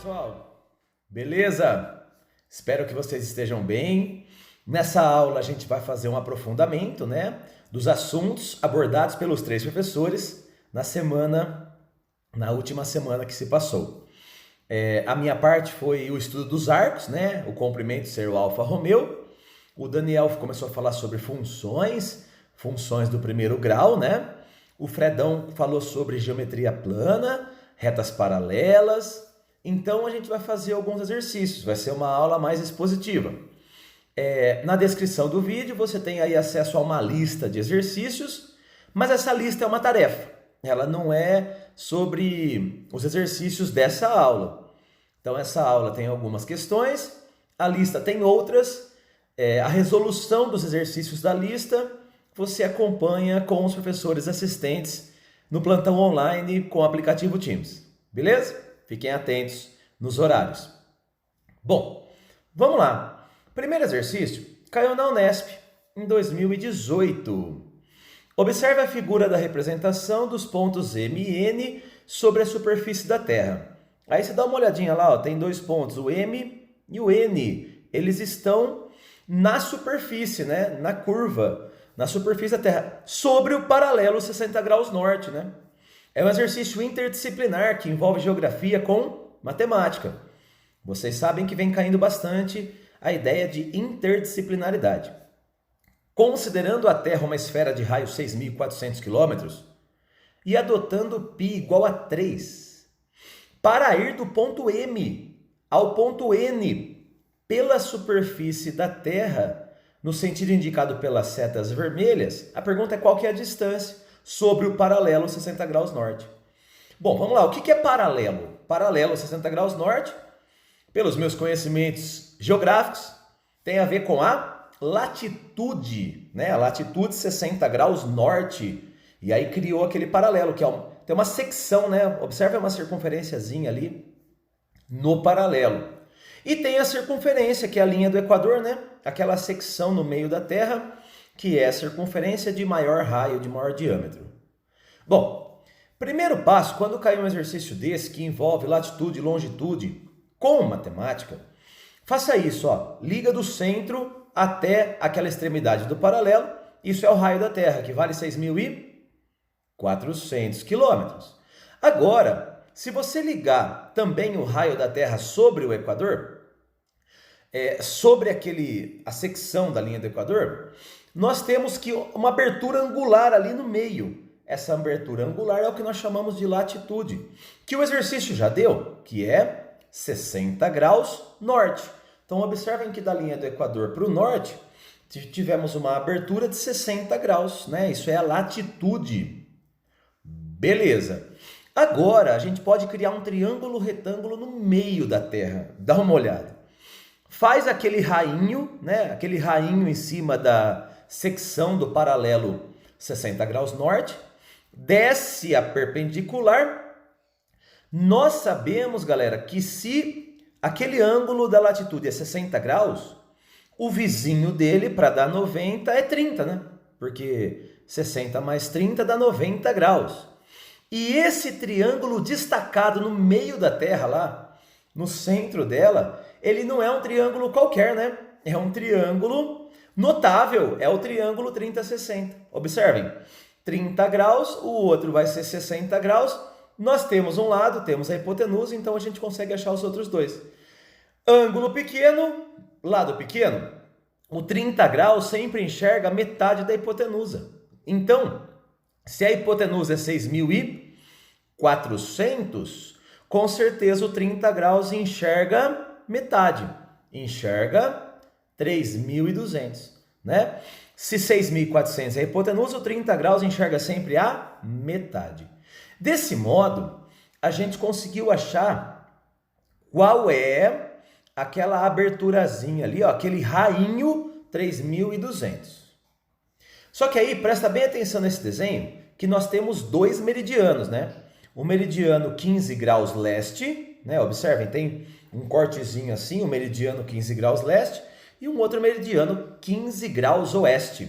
pessoal, beleza? Espero que vocês estejam bem. Nessa aula a gente vai fazer um aprofundamento, dos assuntos abordados pelos três professores na última semana que se passou. A minha parte foi o estudo dos arcos, o comprimento ser o Alfa Romeo. O Daniel começou a falar sobre funções do primeiro grau, O Fredão falou sobre geometria plana, retas paralelas. Então a gente vai fazer alguns exercícios, vai ser uma aula mais expositiva. Na descrição do vídeo você tem aí acesso a uma lista de exercícios, mas essa lista é uma tarefa, ela não é sobre os exercícios dessa aula. Então essa aula tem algumas questões, a lista tem outras, a resolução dos exercícios da lista você acompanha com os professores assistentes no plantão online com o aplicativo Teams, beleza? Fiquem atentos nos horários. Bom, vamos lá. Primeiro exercício caiu na Unesp em 2018. Observe a figura da representação dos pontos M e N sobre a superfície da Terra. Aí você dá uma olhadinha lá, tem dois pontos, o M e o N. Eles estão na superfície, na curva, na superfície da Terra, sobre o paralelo 60 graus norte, É um exercício interdisciplinar que envolve geografia com matemática. Vocês sabem que vem caindo bastante a ideia de interdisciplinaridade. Considerando a Terra uma esfera de raio 6.400 km e adotando π igual a 3, para ir do ponto M ao ponto N pela superfície da Terra, no sentido indicado pelas setas vermelhas, a pergunta é qual que é a distância sobre o paralelo 60 graus norte. Bom, vamos lá. O que é paralelo? Paralelo 60 graus norte, pelos meus conhecimentos geográficos, tem a ver com a latitude, A latitude 60 graus norte. E aí criou aquele paralelo, que tem uma secção, Observe uma circunferênciazinha ali no paralelo. E tem a circunferência, que é a linha do Equador, Aquela secção no meio da Terra, que é a circunferência de maior raio, de maior diâmetro. Bom, primeiro passo, quando cair um exercício desse, que envolve latitude e longitude com matemática, faça isso, liga do centro até aquela extremidade do paralelo, isso é o raio da Terra, que vale 6.400 quilômetros. Agora, se você ligar também o raio da Terra sobre o Equador, sobre a secção da linha do Equador, nós temos uma abertura angular ali no meio. Essa abertura angular é o que nós chamamos de latitude, que o exercício já deu, que é 60 graus norte. Então observem que da linha do Equador para o norte, tivemos uma abertura de 60 graus, Isso é a latitude. Beleza. Agora a gente pode criar um triângulo retângulo no meio da Terra. Dá uma olhada. Faz aquele rainho, Aquele rainho em cima da secção do paralelo 60 graus norte, desce a perpendicular. Nós sabemos, galera, que se aquele ângulo da latitude é 60 graus, o vizinho dele, para dar 90, é 30, Porque 60 mais 30 dá 90 graus. E esse triângulo destacado no meio da Terra, lá no centro dela, ele não é um triângulo qualquer, É um triângulo notável, é o triângulo 30-60. Observem, 30 graus, o outro vai ser 60 graus. Nós temos um lado, temos a hipotenusa, então a gente consegue achar os outros dois. Ângulo pequeno, lado pequeno, o 30 graus sempre enxerga metade da hipotenusa. Então, se a hipotenusa é 6.400, com certeza o 30 graus enxerga metade, enxerga 3.200, Se 6.400 é a hipotenusa, o 30 graus enxerga sempre a metade. Desse modo, a gente conseguiu achar qual é aquela aberturazinha ali, aquele rainho 3.200. Só que aí, presta bem atenção nesse desenho, que nós temos dois meridianos, O meridiano 15 graus leste, Observem, tem um cortezinho assim, o meridiano 15 graus leste e um outro meridiano 15 graus oeste.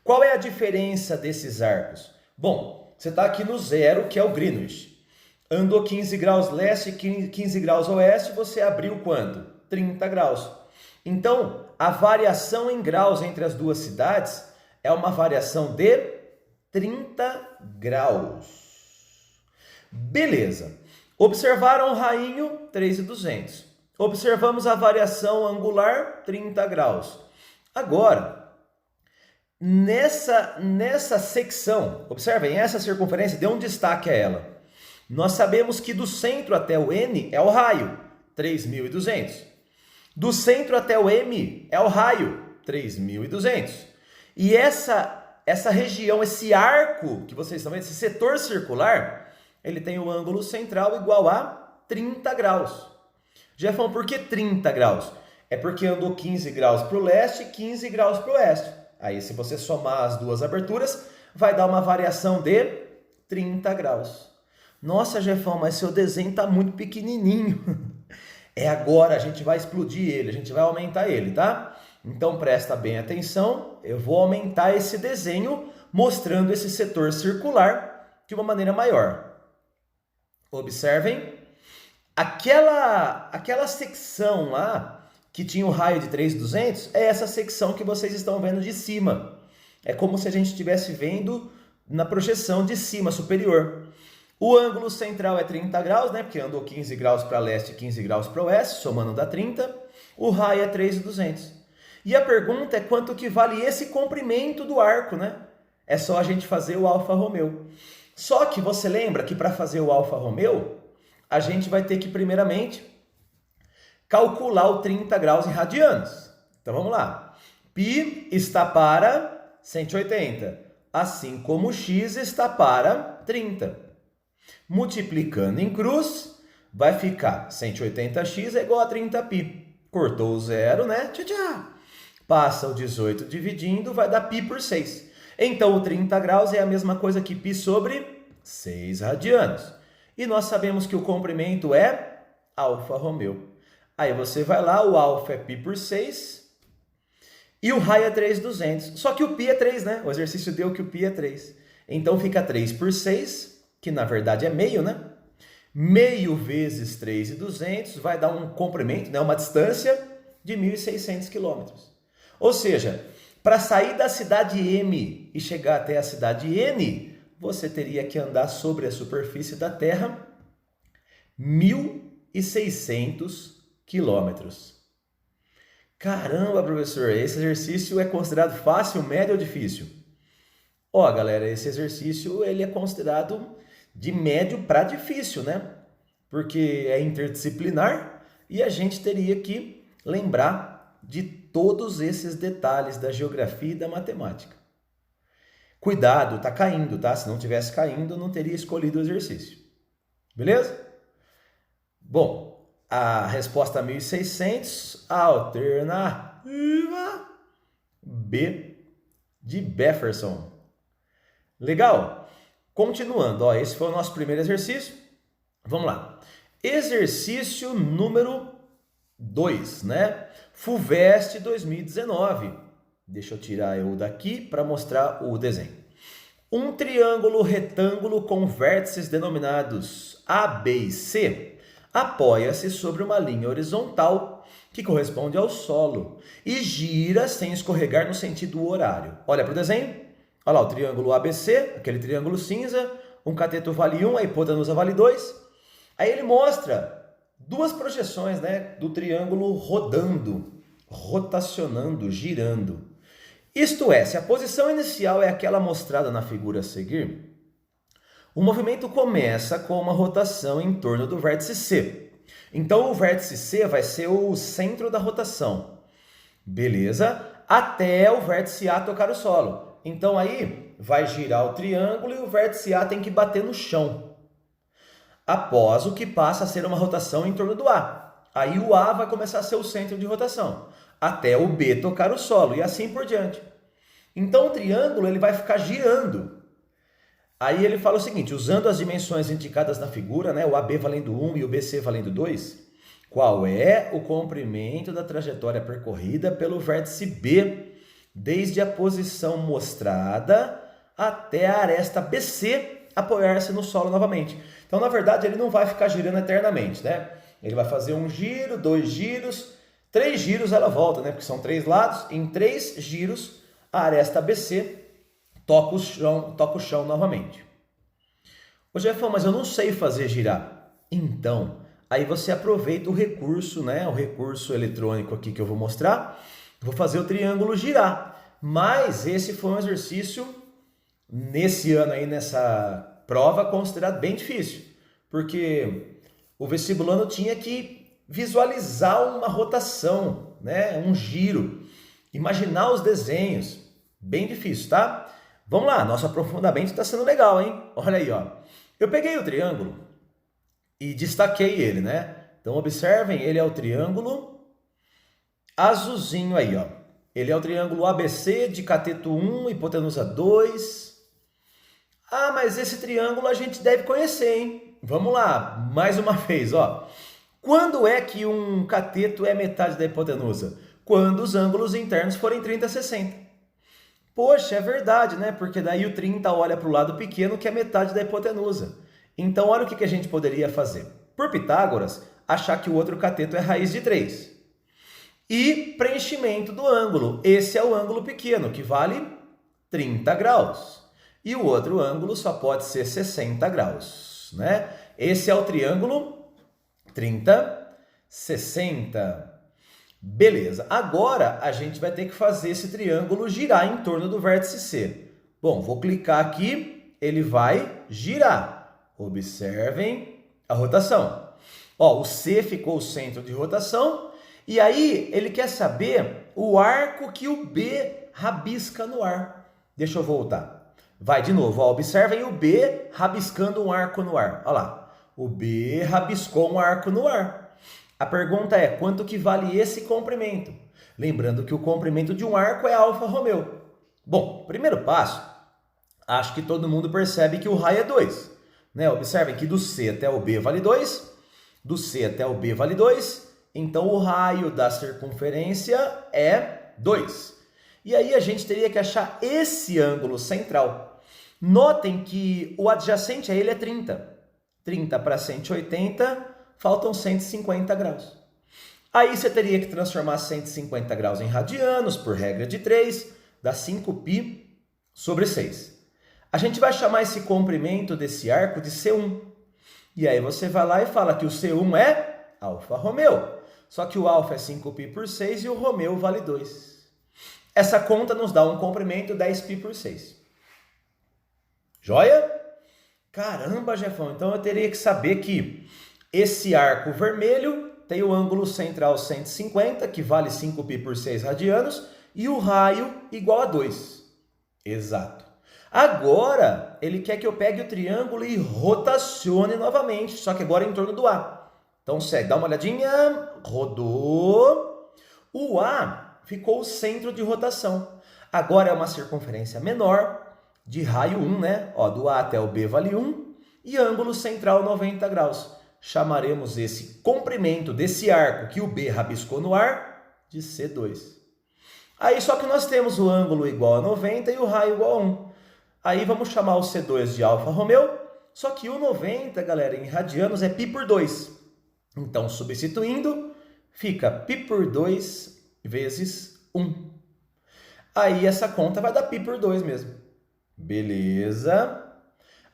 Qual é a diferença desses arcos? Bom, você está aqui no zero, que é o Greenwich. Andou 15 graus leste, 15 graus oeste, você abriu quanto? 30 graus. Então, a variação em graus entre as duas cidades é uma variação de 30 graus. Beleza. Observaram o rainho, 3.200. Observamos a variação angular, 30 graus. Agora, nessa secção, observem, essa circunferência, dê um destaque a ela. Nós sabemos que do centro até o N é o raio, 3.200. Do centro até o M é o raio, 3.200. E essa região, esse arco que vocês estão vendo, esse setor circular, ele tem o ângulo central igual a 30 graus. Jefão, por que 30 graus? É porque andou 15 graus para o leste e 15 graus para o oeste. Aí, se você somar as duas aberturas, vai dar uma variação de 30 graus. Nossa, Jefão, mas seu desenho está muito pequenininho. É agora, a gente vai explodir ele, a gente vai aumentar ele, tá? Então, presta bem atenção, eu vou aumentar esse desenho, mostrando esse setor circular de uma maneira maior. Observem, aquela secção lá, que tinha o raio de 3.200, é essa secção que vocês estão vendo de cima. É como se a gente estivesse vendo na projeção de cima, superior. O ângulo central é 30 graus, né? Porque andou 15 graus para leste e 15 graus para oeste, somando dá 30. O raio é 3.200. E a pergunta é quanto que vale esse comprimento do arco, né? É só a gente fazer o Alfa Romeo. Só que você lembra que para fazer o Alfa Romeo, a gente vai ter que primeiramente calcular o 30 graus em radianos. Então vamos lá. Π está para 180, assim como x está para 30. Multiplicando em cruz, vai ficar 180x é igual a 30π. Cortou o zero, né? Tchau, tchau. Passa o 18 dividindo, vai dar π por 6. Então, o 30 graus é a mesma coisa que π sobre 6 radianos. E nós sabemos que o comprimento é Alfa Romeo. Aí você vai lá, o alfa é π por 6 e o raio é 3.200. Só que o π é 3, né? O exercício deu que o π é 3. Então, fica 3 por 6, que na verdade é meio, né? Meio vezes 3.200 vai dar um comprimento, né? Uma distância de 1.600 quilômetros. Ou seja, para sair da cidade M e chegar até a cidade N, você teria que andar sobre a superfície da Terra 1.600 quilômetros. Caramba, professor, esse exercício é considerado fácil, médio ou difícil? Ó, galera, esse exercício ele é considerado de médio para difícil, né? Porque é interdisciplinar e a gente teria que lembrar de todos esses detalhes da geografia e da matemática. Cuidado, tá caindo, tá? Se não tivesse caindo, eu não teria escolhido o exercício. Beleza? Bom, a resposta 1.600, alternativa B de Befferson. Legal? Continuando, ó, esse foi o nosso primeiro exercício. Vamos lá. Exercício número 2, né? FUVEST 2019. Deixa eu tirar eu daqui para mostrar o desenho. Um triângulo retângulo com vértices denominados A, B e C apoia-se sobre uma linha horizontal que corresponde ao solo e gira sem escorregar no sentido horário. Olha para o desenho. Olha lá o triângulo ABC, aquele triângulo cinza, um cateto vale 1, a hipotenusa vale 2. Aí ele mostra duas projeções, né, do triângulo rodando, rotacionando, girando. Isto é, se a posição inicial é aquela mostrada na figura a seguir, o movimento começa com uma rotação em torno do vértice C. Então o vértice C vai ser o centro da rotação. Beleza? Até o vértice A tocar o solo. Então aí vai girar o triângulo e o vértice A tem que bater no chão. Após o que passa a ser uma rotação em torno do A. Aí o A vai começar a ser o centro de rotação, até o B tocar o solo e assim por diante. Então o triângulo ele vai ficar girando. Aí ele fala o seguinte, usando as dimensões indicadas na figura, né, o AB valendo 1 e o BC valendo 2, qual é o comprimento da trajetória percorrida pelo vértice B, desde a posição mostrada até a aresta BC, apoiar-se no solo novamente. Então, na verdade, ele não vai ficar girando eternamente, né? Ele vai fazer um giro, 2 giros, 3 giros ela volta, né? Porque são 3 lados. Em 3 giros, a aresta ABC toca o chão novamente. Ô Jefão, mas eu não sei fazer girar. Então, aí você aproveita o recurso, né? O recurso eletrônico aqui que eu vou mostrar. Vou fazer o triângulo girar. Mas esse foi um exercício, nesse ano aí, nessa prova, considerado bem difícil. Porque o vestibulando tinha que visualizar uma rotação, né? Um giro. Imaginar os desenhos. Bem difícil, tá? Vamos lá, nosso aprofundamento está sendo legal, hein? Olha aí, ó. Eu peguei o triângulo e destaquei ele, né? Então, observem, ele é o triângulo azulzinho aí, ó. Ele é o triângulo ABC de cateto 1, hipotenusa 2. Ah, mas esse triângulo a gente deve conhecer, hein? Vamos lá, mais uma vez, ó. Quando é que um cateto é metade da hipotenusa? Quando os ângulos internos forem 30 60. Poxa, é verdade, né? Porque daí o 30 olha para o lado pequeno, que é metade da hipotenusa. Então, olha o que a gente poderia fazer. Por Pitágoras, achar que o outro cateto é raiz de 3. E preenchimento do ângulo. Esse é o ângulo pequeno, que vale 30 graus. E o outro ângulo só pode ser 60 graus, né? Esse é o triângulo 30, 60. Beleza, agora a gente vai ter que fazer esse triângulo girar em torno do vértice C. Bom, vou clicar aqui, ele vai girar. Observem a rotação. Ó, o C ficou o centro de rotação e aí ele quer saber o arco que o B rabisca no ar. Deixa eu voltar. Vai de novo, ó, observem o B rabiscando um arco no ar. Olha lá, o B rabiscou um arco no ar. A pergunta é, quanto que vale esse comprimento? Lembrando que o comprimento de um arco é Alfa Romeo. Bom, primeiro passo, acho que todo mundo percebe que o raio é 2. Né? Observem que do C até o B vale 2, do C até o B vale 2, então o raio da circunferência é 2. E aí a gente teria que achar esse ângulo central. Notem que o adjacente a ele é 30. 30 para 180... faltam 150 graus. Aí você teria que transformar 150 graus em radianos, por regra de 3, dá 5π sobre 6. A gente vai chamar esse comprimento desse arco de C1. E aí você vai lá e fala que o C1 é Alfa Romeo. Só que o alfa é 5π por 6 e o Romeo vale 2. Essa conta nos dá um comprimento 10π por 6. Joia? Caramba, Jefão, então eu teria que saber que esse arco vermelho tem o ângulo central 150, que vale 5π por 6 radianos, e o raio igual a 2. Exato. Agora, ele quer que eu pegue o triângulo e rotacione novamente, só que agora em torno do A. Então, segue, dá uma olhadinha, rodou. O A ficou o centro de rotação. Agora é uma circunferência menor, de raio 1, né? Ó, do A até o B vale 1, e ângulo central 90 graus. Chamaremos esse comprimento desse arco que o B rabiscou no ar de C2. Aí só que nós temos o ângulo igual a 90 e o raio igual a 1. Aí vamos chamar o C2 de Alfa Romeo, só que o 90, galera, em radianos é π por 2. Então, substituindo, fica π por 2 vezes 1. Aí essa conta vai dar π por 2 mesmo. Beleza.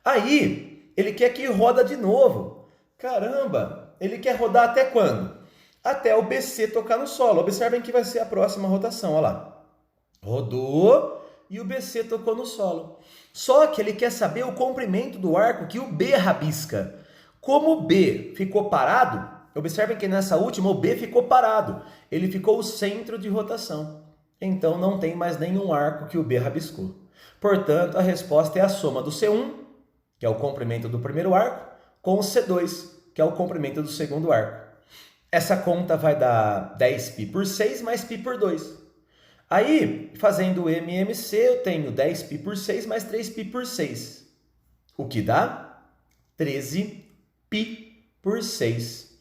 Aí, ele quer que roda de novo. Caramba, ele quer rodar até quando? Até o BC tocar no solo. Observem que vai ser a próxima rotação, olha lá. Rodou e o BC tocou no solo. Só que ele quer saber o comprimento do arco que o B rabisca. Como o B ficou parado, observem que nessa última o B ficou parado. Ele ficou o centro de rotação. Então não tem mais nenhum arco que o B rabiscou. Portanto, a resposta é a soma do C1, que é o comprimento do primeiro arco, com o C2, que é o comprimento do segundo arco. Essa conta vai dar 10π por 6 mais π por 2. Aí, fazendo o MMC, eu tenho 10π por 6 mais 3π por 6. O que dá 13π por 6.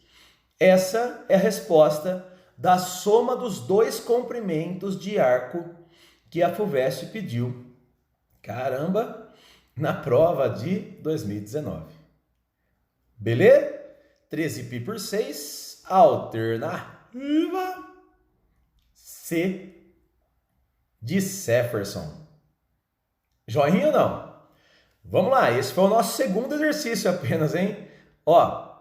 Essa é a resposta da soma dos dois comprimentos de arco que a FUVEST pediu. Caramba! na prova de 2019. Beleza? 13π por 6, alternativa C de Jefferson. Joinha ou não? Vamos lá, esse foi o nosso segundo exercício apenas, hein? Ó,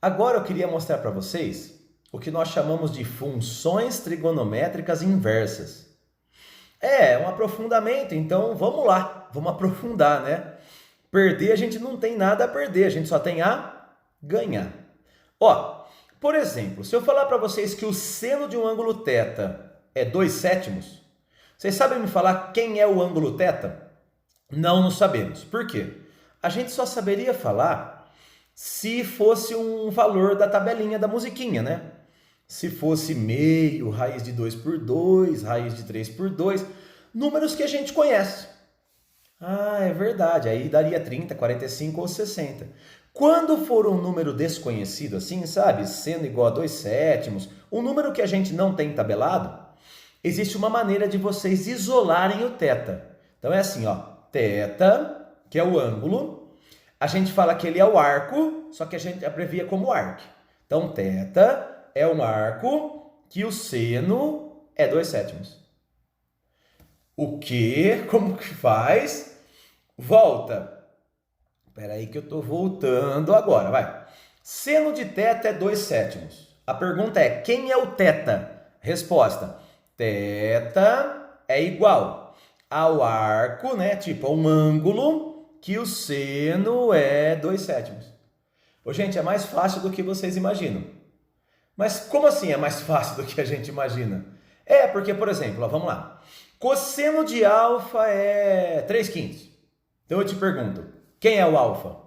agora eu queria mostrar para vocês o que nós chamamos de funções trigonométricas inversas. É um aprofundamento, então vamos lá, vamos aprofundar, né? Perder, a gente não tem nada a perder, a gente só tem a ganhar. Ó, por exemplo, se eu falar para vocês que o seno de um ângulo θ é 2/7, vocês sabem me falar quem é o ângulo θ? Não sabemos. Por quê? A gente só saberia falar se fosse um valor da tabelinha da musiquinha, né? Se fosse meio, raiz de 2 por 2, raiz de 3 por 2, números que a gente conhece. Ah, é verdade, aí daria 30, 45 ou 60. Quando for um número desconhecido assim, sabe, seno igual a 2/7, um número que a gente não tem tabelado, existe uma maneira de vocês isolarem o θ. Então é assim, ó, θ, que é o ângulo, a gente fala que ele é o arco, só que a gente abrevia como arc. Então θ é um arco que o seno é 2/7. O que? Como que faz? Volta. Espera aí que eu estou voltando agora, vai. Seno de θ é 2/7. A pergunta é, quem é o θ? Resposta, θ é igual ao arco, né? Tipo, a um ângulo que o seno é 2/7. Ô, gente, é mais fácil do que vocês imaginam. Mas como assim é mais fácil do que a gente imagina? É porque, por exemplo, ó, vamos lá. Cosseno de alfa é 3/5. Então eu te pergunto, quem é o alfa?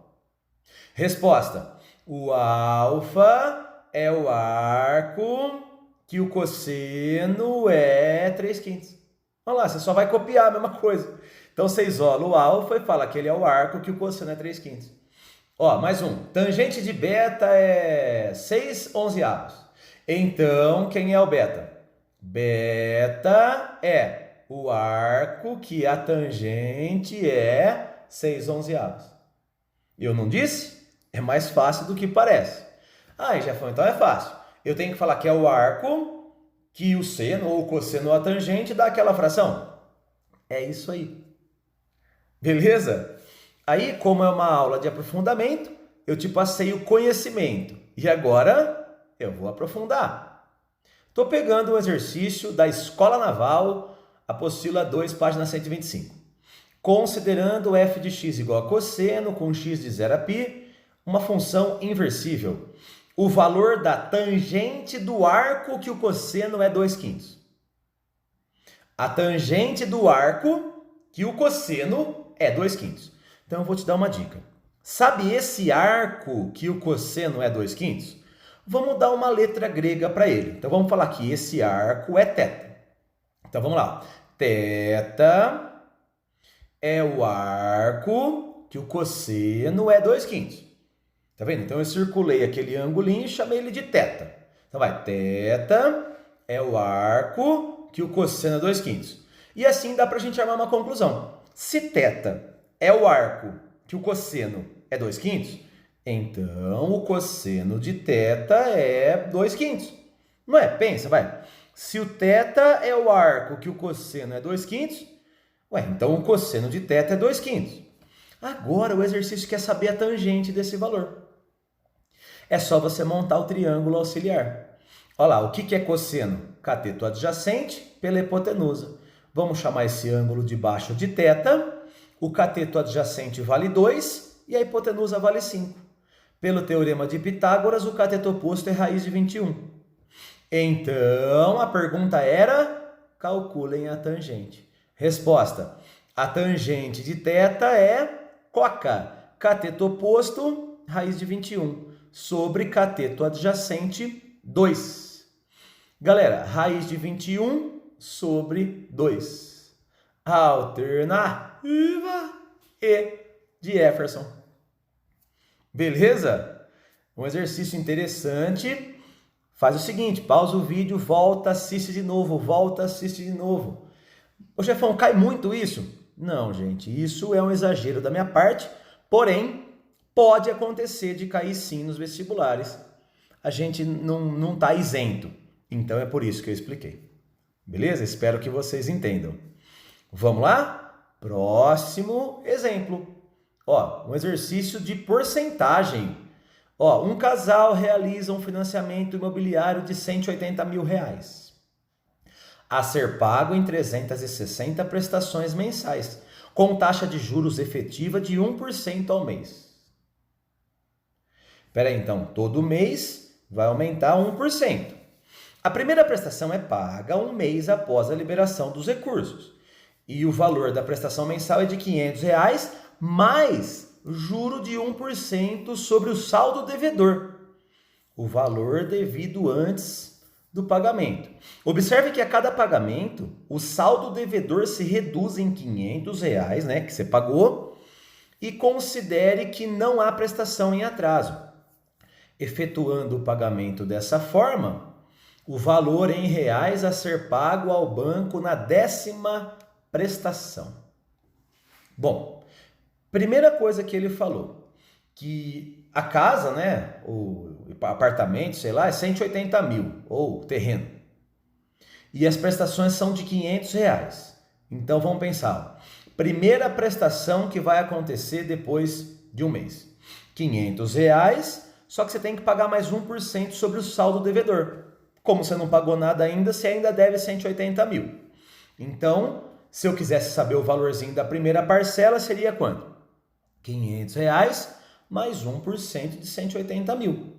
Resposta, o alfa é o arco que o cosseno é 3/5. Vamos lá, você só vai copiar a mesma coisa. Então você isola o alfa e fala que ele é o arco que o cosseno é 3/5. Ó, mais um. Tangente de beta é 6/11. Então, quem é o beta? Beta é o arco que a tangente é 6/11. Eu não disse? É mais fácil do que parece. Ah, Jefão, então é fácil. Eu tenho que falar que é o arco que o seno ou o cosseno ou a tangente dá aquela fração. É isso aí. Beleza? Aí, como é uma aula de aprofundamento, eu te passei o conhecimento. E agora eu vou aprofundar. Estou pegando um exercício da Escola Naval, apostila 2, página 125. Considerando f de x igual a cosseno com x de 0 a π, uma função inversível. O valor da tangente do arco que o cosseno é 2/5. A tangente do arco que o cosseno é 2/5. Então eu vou te dar uma dica. Sabe esse arco que o cosseno é 2/5? Vamos dar uma letra grega para ele. Então vamos falar que esse arco é θ. Então vamos lá. Θ é o arco que o cosseno é 2/5. Tá vendo? Então eu circulei aquele angulinho e chamei ele de θ. Então vai, θ é o arco que o cosseno é 2/5. E assim dá para a gente armar uma conclusão. Se θ é o arco que o cosseno é 2/5, então o cosseno de θ é 2/5. Não é? Pensa, vai. Se o θ é o arco que o cosseno é 2/5, ué, então o cosseno de θ é 2/5. Agora o exercício quer saber a tangente desse valor. É só você montar o triângulo auxiliar. Olha lá, o que é cosseno? Cateto adjacente pela hipotenusa. Vamos chamar esse ângulo de baixo de θ. O cateto adjacente vale 2 e a hipotenusa vale 5. Pelo teorema de Pitágoras, o cateto oposto é raiz de 21. Então, a pergunta era, calculem a tangente. Resposta, a tangente de θ é coca, cateto oposto, raiz de 21, sobre cateto adjacente, 2. Galera, raiz de 21 sobre 2. Alternativa E de Jefferson. Beleza? Um exercício interessante. Faz o seguinte, pausa o vídeo, volta, assiste de novo, volta, assiste de novo. Ô, Jefão, cai muito isso? Não, gente, isso é um exagero da minha parte, porém, pode acontecer de cair sim nos vestibulares. A gente não está isento, então é por isso que eu expliquei. Beleza? Espero que vocês entendam. Vamos lá? Próximo exemplo. Ó, um exercício de porcentagem. Ó, um casal realiza um financiamento imobiliário de R$ 180 mil, a ser pago em 360 prestações mensais, com taxa de juros efetiva de 1% ao mês. Espera aí, então, todo mês vai aumentar 1%. A primeira prestação é paga um mês após a liberação dos recursos. E o valor da prestação mensal é de R$ 500, mais juro de 1% sobre o saldo devedor. O valor devido antes do pagamento. Observe que a cada pagamento, o saldo devedor se reduz em R$ 500, né, que você pagou, e considere que não há prestação em atraso. Efetuando o pagamento dessa forma, o valor em reais a ser pago ao banco na 10ª prestação. Bom, primeira coisa que ele falou, que a casa, né, o apartamento, sei lá, é 180 mil, ou terreno. E as prestações são de R$ 500. Então vamos pensar, primeira prestação que vai acontecer depois de um mês. R$ 500, só que você tem que pagar mais 1% sobre o saldo devedor. Como você não pagou nada ainda, você ainda deve 180 mil. Então, se eu quisesse saber o valorzinho da primeira parcela, seria quanto? R$ 500 mais 1% de 180 mil.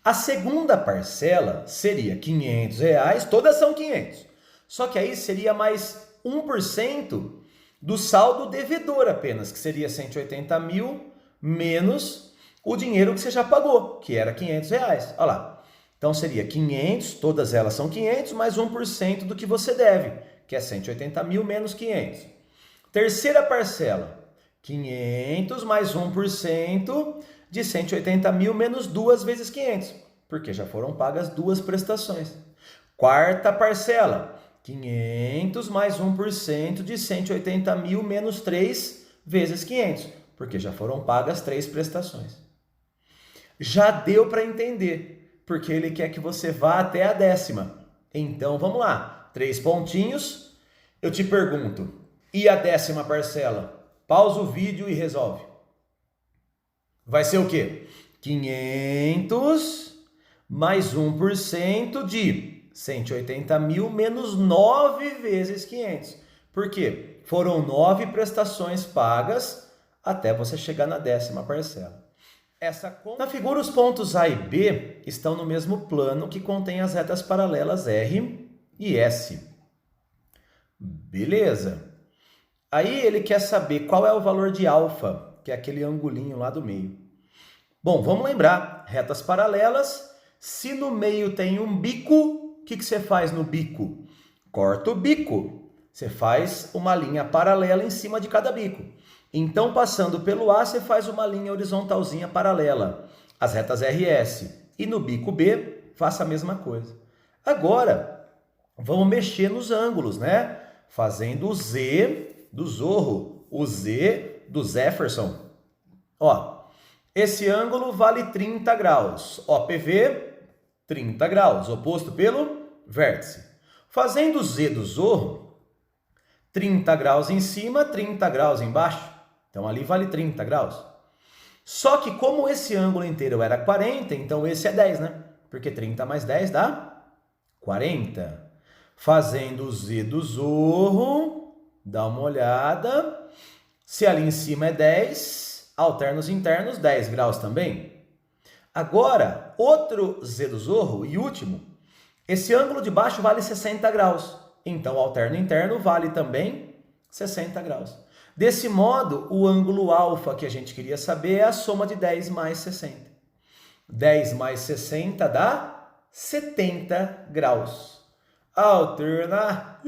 A segunda parcela seria R$ 500, todas são 500. Só que aí seria mais 1% do saldo devedor apenas, que seria 180 mil menos o dinheiro que você já pagou, que era R$ 500. Olha lá. Então seria 500, todas elas são 500, mais 1% do que você deve, que é 180 mil menos 500. Terceira parcela, 500 mais 1% de 180 mil menos 2 vezes 500, porque já foram pagas 2 prestações. Quarta parcela, 500 mais 1% de 180 mil menos 3 vezes 500, porque já foram pagas 3 prestações. Já deu para entender, porque ele quer que você vá até a 10ª. Então vamos lá, 3 pontinhos. Eu te pergunto, e a 10ª parcela? Pausa o vídeo e resolve. Vai ser o quê? 500 mais 1% de 180 mil menos 9 vezes 500. Por quê? Foram 9 prestações pagas até você chegar na 10ª parcela. Na figura, os pontos A e B estão no mesmo plano que contém as retas paralelas R e S. Beleza. Aí ele quer saber qual é o valor de alfa, que é aquele angulinho lá do meio. Bom, vamos lembrar, retas paralelas, se no meio tem um bico, o que você faz no bico? Corta o bico. Você faz uma linha paralela em cima de cada bico. Então, passando pelo A, você faz uma linha horizontalzinha paralela, as retas R e S. E no bico B, faça a mesma coisa. Agora, vamos mexer nos ângulos, né? Fazendo o Z do Zorro, o Z do Jefferson. Ó, esse ângulo vale 30 graus. OPV, 30 graus, oposto pelo vértice. Fazendo o Z do Zorro, 30 graus em cima, 30 graus embaixo. Então, ali vale 30 graus. Só que como esse ângulo inteiro era 40, então esse é 10, né? Porque 30 mais 10 dá 40. Fazendo o Z do Zorro, dá uma olhada. Se ali em cima é 10, alternos internos, 10 graus também. Agora, outro Z do Zorro e último, esse ângulo de baixo vale 60 graus. Então, o alterno interno vale também 60 graus. Desse modo, o ângulo alfa que a gente queria saber é a soma de 10 mais 60. 10 mais 60 dá 70 graus. Alternativa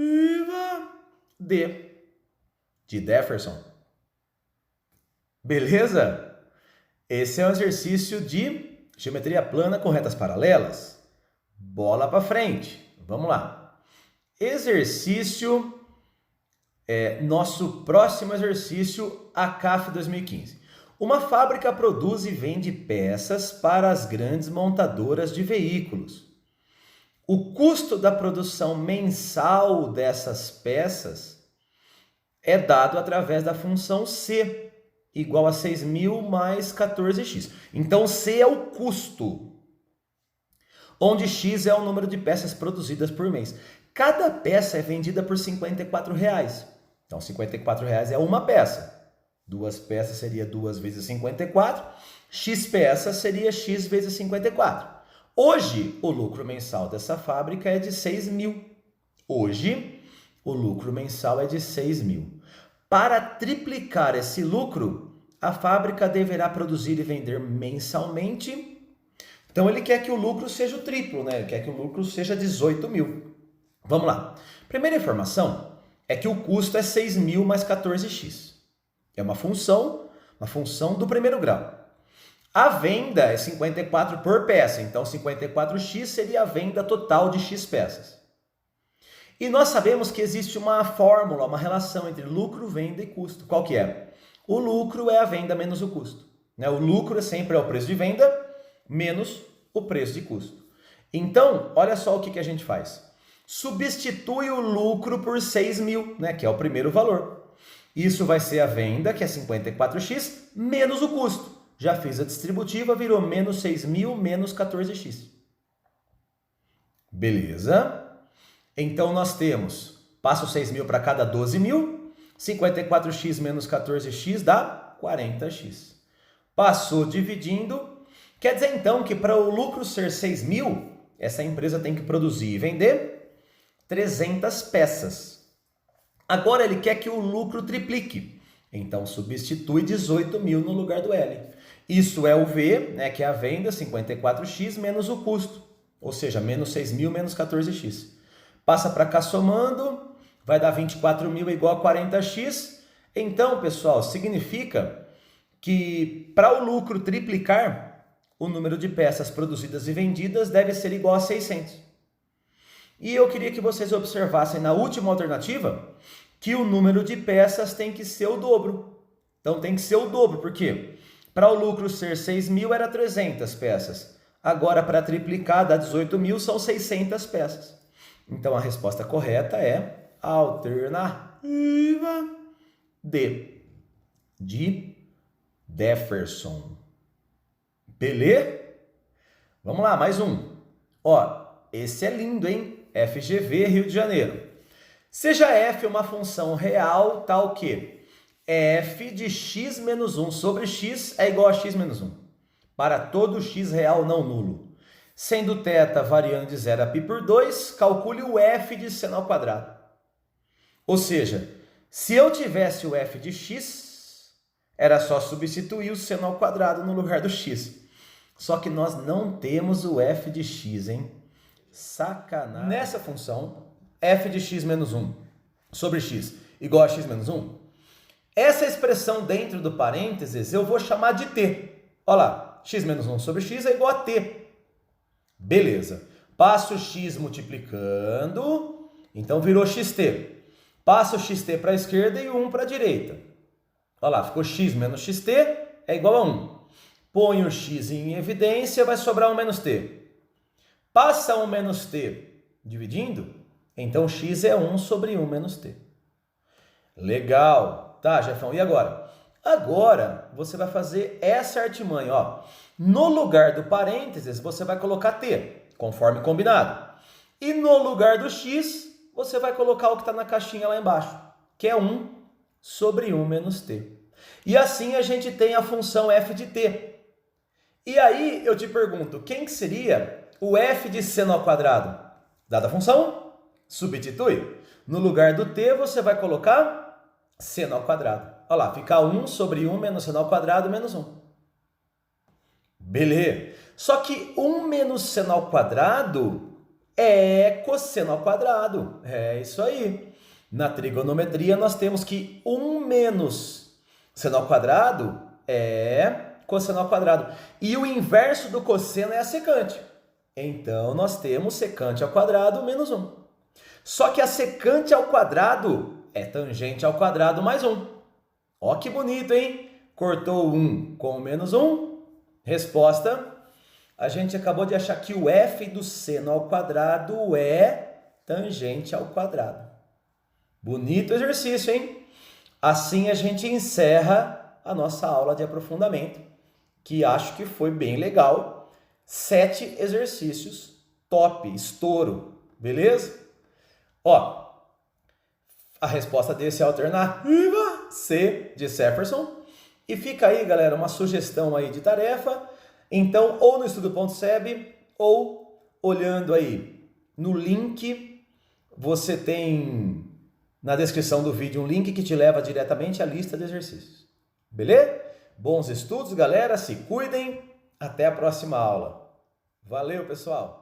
D, de Jefferson. Beleza? Esse é um exercício de geometria plana com retas paralelas. Bola para frente. Vamos lá. Exercício nosso próximo exercício, ACAF 2015. Uma fábrica produz e vende peças para as grandes montadoras de veículos. O custo da produção mensal dessas peças é dado através da função C, igual a 6.000 mais 14x. Então, C é o custo, onde x é o número de peças produzidas por mês. Cada peça é vendida por R$ 54,00. Então, R$ 54,00 é uma peça. 2 peças seria 2 vezes 54. X peças seria x vezes 54. Hoje, o lucro mensal dessa fábrica é de 6.000. Hoje, o lucro mensal é de 6.000. Para triplicar esse lucro, a fábrica deverá produzir e vender mensalmente. Então, ele quer que o lucro seja o triplo, né? Ele quer que o lucro seja 18.000. Vamos lá. Primeira informação é que o custo é 6.000 mais 14x. É uma função do primeiro grau. A venda é 54 por peça, então 54x seria a venda total de x peças. E nós sabemos que existe uma fórmula, uma relação entre lucro, venda e custo. Qual que é? O lucro é a venda menos o custo. O lucro sempre é o preço de venda menos o preço de custo. Então, olha só o que a gente faz. Substitui o lucro por 6.000, que é o primeiro valor. Isso vai ser a venda, que é 54x, menos o custo. Já fiz a distributiva, virou menos 6.000 menos 14x. Beleza? Então, nós temos, passo 6.000 para cada 12.000, 54x menos 14x dá 40x. Passou dividindo, quer dizer então que para o lucro ser 6.000, essa empresa tem que produzir e vender 300 peças. Agora ele quer que o lucro triplique, então substitui 18.000 no lugar do L. Isso é o V, que é a venda, 54x menos o custo, ou seja, menos 6.000 menos 14x. Passa para cá somando, vai dar 24.000 igual a 40x. Então, pessoal, significa que para o lucro triplicar, o número de peças produzidas e vendidas deve ser igual a 600. E eu queria que vocês observassem na última alternativa que o número de peças tem que ser o dobro. Então tem que ser o dobro, por quê? Para o lucro ser 6.000 era 300 peças. Agora para triplicar dá 18.000, são 600 peças. Então a resposta correta é a alternativa D, de Jefferson. Beleza? Vamos lá, mais um. Esse é lindo, hein? FGV, Rio de Janeiro. Seja f uma função real tal que f de x menos 1 sobre x é igual a x menos 1. Para todo x real não nulo. Sendo θ variando de 0 a π por 2, calcule o f de seno ao quadrado. Ou seja, se eu tivesse o f de x, era só substituir o seno ao quadrado no lugar do x. Só que nós não temos o f de x, hein? Sacanagem. Nessa função, f de x menos 1 sobre x igual a x menos 1, essa expressão dentro do parênteses eu vou chamar de t. Olha lá, x menos 1 sobre x é igual a t. Beleza. Passo x multiplicando, então virou xt. Passo xt para a esquerda e o 1 para a direita. Olha lá, ficou x menos xt é igual a 1. Põe o x em evidência, vai sobrar 1 menos t. Passa 1 menos t dividindo, então x é 1 sobre 1 menos t. Legal. Tá, Jefão, e agora? Agora você vai fazer essa artimanha. No lugar do parênteses, você vai colocar t, conforme combinado. E no lugar do x, você vai colocar o que está na caixinha lá embaixo, que é 1 sobre 1 menos t. E assim a gente tem a função f de t. E aí eu te pergunto, quem que seria o f de seno ao quadrado? Dada a função, substitui. No lugar do t, você vai colocar seno ao quadrado. Olha lá, fica 1 sobre 1 menos seno ao quadrado menos 1. Beleza. Só que 1 menos seno ao quadrado é cosseno ao quadrado. É isso aí. Na trigonometria, nós temos que 1 menos seno ao quadrado é cosseno ao quadrado. E o inverso do cosseno é a secante. Então, nós temos secante ao quadrado menos 1. Só que a secante ao quadrado é tangente ao quadrado mais 1. Ó que bonito, hein? Cortou 1 com o menos 1. Resposta, a gente acabou de achar que o f do seno ao quadrado é tangente ao quadrado. Bonito exercício, hein? Assim a gente encerra a nossa aula de aprofundamento, que acho que foi bem legal. 7 exercícios, top, estouro, beleza? Ó, a resposta desse é a alternativa C de Jefferson. E fica aí, galera, uma sugestão aí de tarefa. Então, ou no estudo.seb, ou olhando aí no link, você tem na descrição do vídeo um link que te leva diretamente à lista de exercícios. Beleza? Bons estudos, galera, se cuidem. Até a próxima aula. Valeu, pessoal!